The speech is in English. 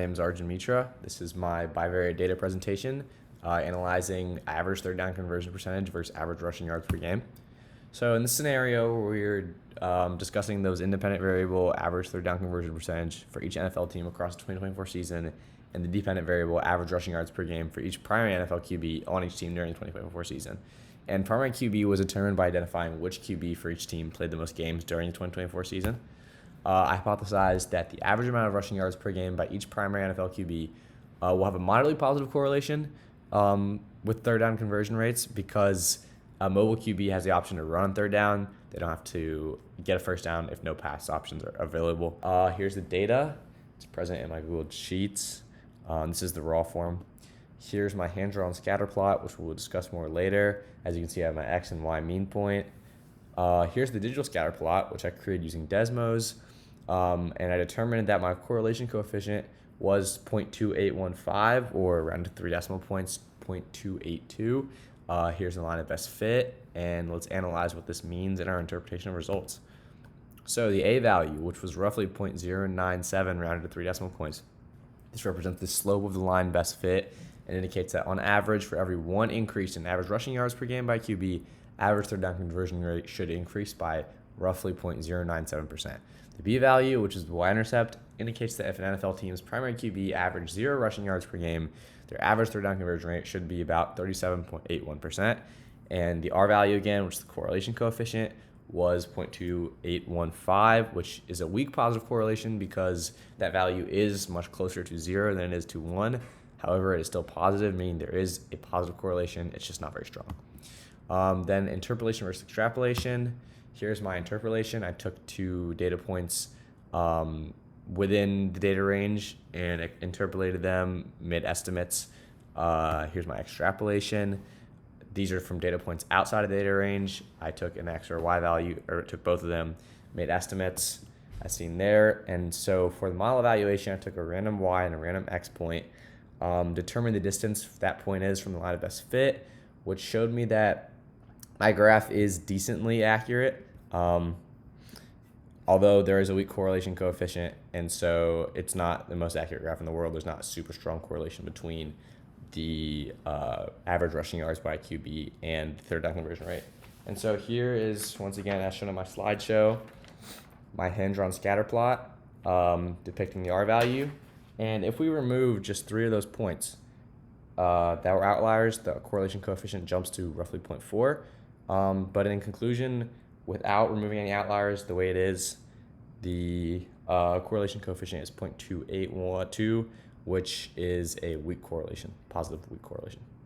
My name is Arjun Mitra. This is my bivariate data presentation analyzing average third down conversion percentage versus average rushing yards per game. So in this scenario, we're discussing those independent variable average third down conversion percentage for each NFL team across the 2024 season and the dependent variable average rushing yards per game for each primary NFL QB on each team during the 2024 season. And primary QB was determined by identifying which QB for each team played the most games during the 2024 season. I hypothesized that the average amount of rushing yards per game by each primary NFL QB will have a moderately positive correlation with third down conversion rates because a mobile QB has the option to run on third down. They don't have to get a first down if no pass options are available. Here's the data. It's present in my Google Sheets. This is the raw form. Here's my hand-drawn scatter plot, which we'll discuss more later. As you can see, I have my X and Y mean point. Here's the digital scatter plot, which I created using Desmos. And I determined that my correlation coefficient was 0.2815, or around 3 decimal points, 0.282. Here's the line of best fit, and let's analyze what this means in our interpretation of results. So the A value, which was roughly 0.097 rounded to 3 decimal points, this represents the slope of the line best fit and indicates that on average, for every 1 increase in average rushing yards per game by QB, average third down conversion rate should increase by roughly 0.097%. The B value, which is the y-intercept, indicates that if an NFL team's primary QB averaged 0 rushing yards per game, their average third down conversion rate should be about 37.81%. And the R value, again, which is the correlation coefficient, was 0.2815, which is a weak positive correlation because that value is much closer to 0 than it is to 1. However, it is still positive, meaning there is a positive correlation. It's just not very strong. Then interpolation versus extrapolation. Here's my interpolation. I took 2 data points within the data range and interpolated them, made estimates. Here's my extrapolation. These are from data points outside of the data range. I took an X or Y value, or took both of them, made estimates as seen there. And so for the model evaluation, I took a random Y and a random X point, determined the distance that point is from the line of best fit, which showed me that my graph is decently accurate, although there is a weak correlation coefficient, and so it's not the most accurate graph in the world. There's not a super strong correlation between the average rushing yards by QB and third down conversion rate. And so here is, once again, as shown on my slideshow, my hand-drawn scatter plot depicting the R value. And if we remove just 3 of those points that were outliers, the correlation coefficient jumps to roughly 0.4. But in conclusion, without removing any outliers, the way it is, the correlation coefficient is 0.2812, which is a weak correlation, positive weak correlation.